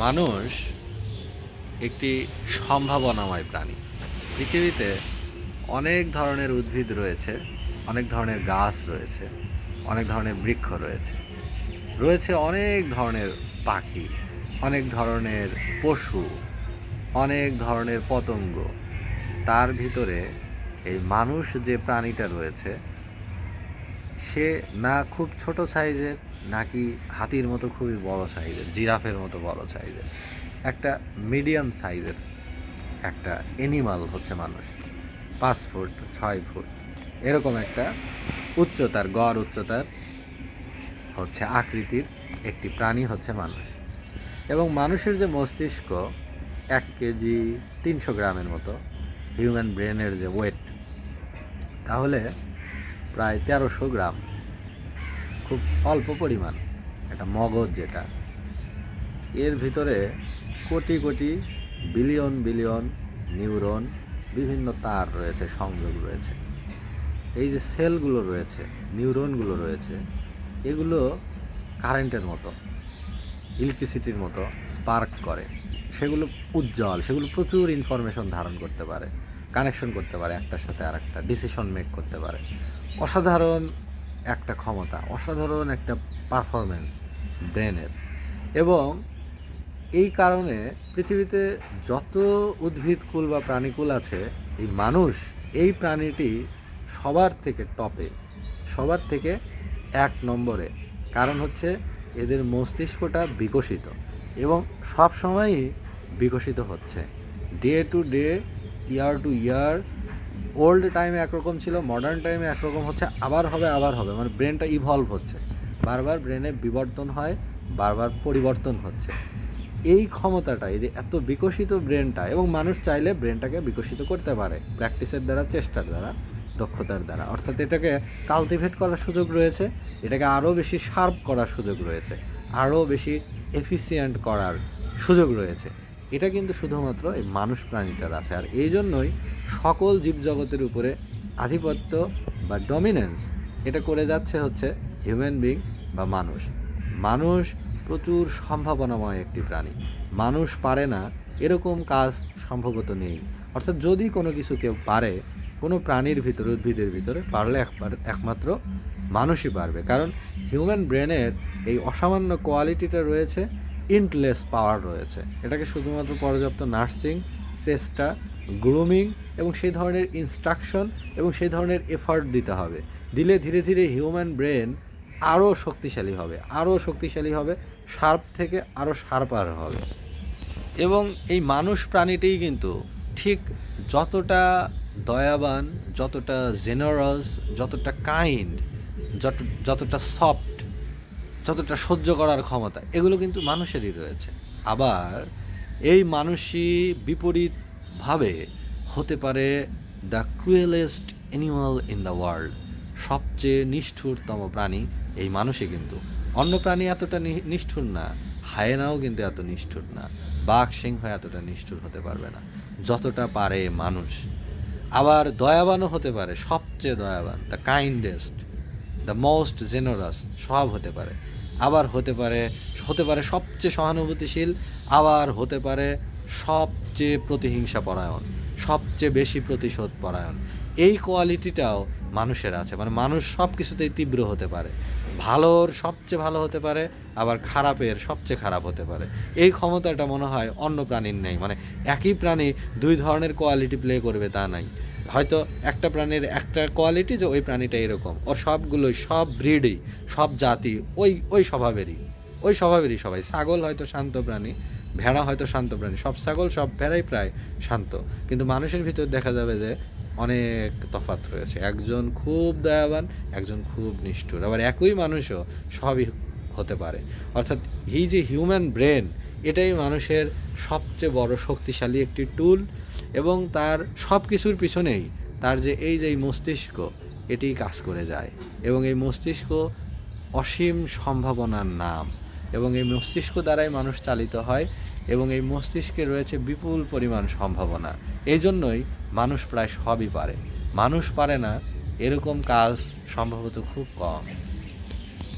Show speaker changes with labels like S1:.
S1: মানুষ একটি সম্ভাবনাময় প্রাণী। পৃথিবীতে অনেক ধরনের উদ্ভিদ রয়েছে, অনেক ধরনের গাছ রয়েছে, অনেক ধরনের বৃক্ষ রয়েছে, রয়েছে অনেক ধরনের পাখি, অনেক ধরনের পশু, অনেক ধরনের পতঙ্গ। তার ভিতরে এই মানুষ যে প্রাণীটা রয়েছে, সে না খুব ছোট সাইজের, নাকি হাতির মতো খুবই বড় সাইজের, জিরাফের মতো বড় সাইজের, একটা মিডিয়াম সাইজের একটা অ্যানিমাল হচ্ছে মানুষ। 5 ফুট 6 ফুট এরকম একটা উচ্চতার, গড় উচ্চতার হচ্ছে আকৃতির একটি প্রাণী হচ্ছে মানুষ। এবং মানুষের যে মস্তিষ্ক 1 কেজি 300 গ্রামের মতো, হিউম্যান ব্রেনের যে ওয়েট, তাহলে প্রায় 1300 গ্রাম, খুব অল্প পরিমাণ একটা মগজ, যেটা এর ভিতরে crore crore billion billion neuron, বিভিন্ন তার রয়েছে, সংযোগ রয়েছে। এই যে সেলগুলো রয়েছে, নিউরনগুলো রয়েছে, এগুলো কারেন্টের মতো, ইলেকট্রিসিটির মতো স্পার্ক করে। সেগুলো উজ্জ্বল, সেগুলো প্রচুর ইনফরমেশন ধারণ করতে পারে, কানেকশন করতে পারে একটার সাথে আরেকটা, ডিসিশন মেক করতে পারে। অসাধারণ একটা ক্ষমতা, অসাধারণ একটা পারফরমেন্স ব্রেনের। এবং এই কারণে পৃথিবীতে যত উদ্ভিদকুল বা প্রাণীকুল আছে, এই মানুষ, এই প্রাণীটি সবার থেকে টপে, সবার থেকে 1 নম্বরে। কারণ হচ্ছে এদের মস্তিষ্কটা বিকশিত, এবং সব সময়ই বিকশিত হচ্ছে, day to day, year two year. Old টাইমে একরকম ছিল, মডার্ন টাইমে একরকম হচ্ছে, আবার হবে, মানে ব্রেনটা ইভলভ হচ্ছে, বারবার ব্রেনে বিবর্তন হয়, বারবার পরিবর্তন হচ্ছে। এই ক্ষমতাটা, এই যে এত বিকশিত ব্রেনটা, এবং মানুষ চাইলে ব্রেনটাকে বিকশিত করতে পারে প্র্যাকটিসের দ্বারা, চেষ্টার দ্বারা, দক্ষতার দ্বারা। অর্থাৎ এটাকে কালটিভেট করার সুযোগ রয়েছে, এটাকে আরও বেশি শার্প করার সুযোগ রয়েছে, আরও বেশি এফিসিয়েন্ট করার সুযোগ রয়েছে। এটা কিন্তু শুধুমাত্র এই মানুষ প্রাণীটার আছে। আর এই জন্যই সকল জীবজগতের উপরে আধিপত্য বা ডমিনেন্স এটা করে যাচ্ছে হচ্ছে হিউম্যান বিং বা মানুষ। মানুষ প্রচুর সম্ভাবনাময় একটি প্রাণী। মানুষ পারে না এরকম কাজ সম্ভবত নেই। অর্থাৎ যদি কোনো কিছু কেউ পারে, কোনো প্রাণীর ভিতরে, উদ্ভিদের ভিতরে পারলে একমাত্র মানুষই পারবে। কারণ হিউম্যান ব্রেনের এই অসামান্য কোয়ালিটিটা রয়েছে, ইন্টলেস পাওয়ার রয়েছে। এটাকে শুধুমাত্র পর্যাপ্ত নার্সিং, চেষ্টা, গ্রুমিং এবং সেই ধরনের ইনস্ট্রাকশন এবং সেই ধরনের এফার্ট দিতে হবে। দিলে ধীরে ধীরে হিউম্যান ব্রেন আরও শক্তিশালী হবে, আরও শক্তিশালী হবে, শার্প থেকে আরও শার্পার হবে। এবং এই মানুষ প্রাণীটিই কিন্তু ঠিক যতটা দয়াবান, যতটা জেনারাস, যতটা কাইন্ড, যতটা সফট, যতটা সহ্য করার ক্ষমতা, এগুলো কিন্তু মানুষেরই রয়েছে। আবার এই মানুষই বিপরীতভাবে হতে পারে the cruelest animal in the world. সবচেয়ে নিষ্ঠুরতম প্রাণী এই মানুষই কিন্তু। অন্য প্রাণী এতটা নিষ্ঠুর না, হায়েনাও কিন্তু এত নিষ্ঠুর না, বাঘ সিংহ এতটা নিষ্ঠুর হতে পারবে না যতটা পারে মানুষ। আবার দয়াবানও হতে পারে, সবচেয়ে দয়াবান, দ্য কাইন্ডেস্ট, দ্য মোস্ট জেনারাস সব হতে পারে। আবার হতে পারে সবচেয়ে সহানুভূতিশীল, আবার হতে পারে সবচেয়ে প্রতিহিংসা পরায়ণ, সবচেয়ে বেশি প্রতিশোধ পরায়ণ। এই কোয়ালিটিটাও মানুষের আছে। মানে মানুষ সব কিছুতেই তীব্র হতে পারে, ভালোর সবচেয়ে ভালো হতে পারে, আবার খারাপের সবচেয়ে খারাপ হতে পারে। এই ক্ষমতাটা মনে হয় অন্য প্রাণীর নেই। মানে একই প্রাণী 2 ধরনের কোয়ালিটি প্লে করবে তা নাই। হয়তো একটা প্রাণীর একটা কোয়ালিটি, যে ওই প্রাণীটা এরকম, ওর সবগুলোই, সব ব্রিডই, সব জাতি ওই স্বভাবেরই সবাই। ছাগল হয়তো শান্ত প্রাণী, ভেড়া হয়তো শান্ত প্রাণী, সব ছাগল সব ভেড়াই প্রায় শান্ত। কিন্তু মানুষের ভিতর দেখা যাবে যে অনেক তফাৎ রয়েছে, একজন খুব দয়াবান, একজন খুব নিষ্ঠুর। আবার একই মানুষও সবই হতে পারে। অর্থাৎ এই যে হিউম্যান ব্রেন, এটাই মানুষের সবচেয়ে বড় শক্তিশালী একটি টুল। এবং তার সব কিছুর পিছনেই তার যে এই মস্তিষ্ক, এটি কাজ করে যায়। এবং এই মস্তিষ্ক অসীম সম্ভাবনার নাম, এবং এই মস্তিষ্ক দ্বারাই মানুষ চালিত হয়, এবং এই মস্তিষ্কে রয়েছে বিপুল পরিমাণ সম্ভাবনা। এই জন্যই মানুষ প্রায় সবই পারে। মানুষ পারে না এরকম কাজ সম্ভবত খুব কম।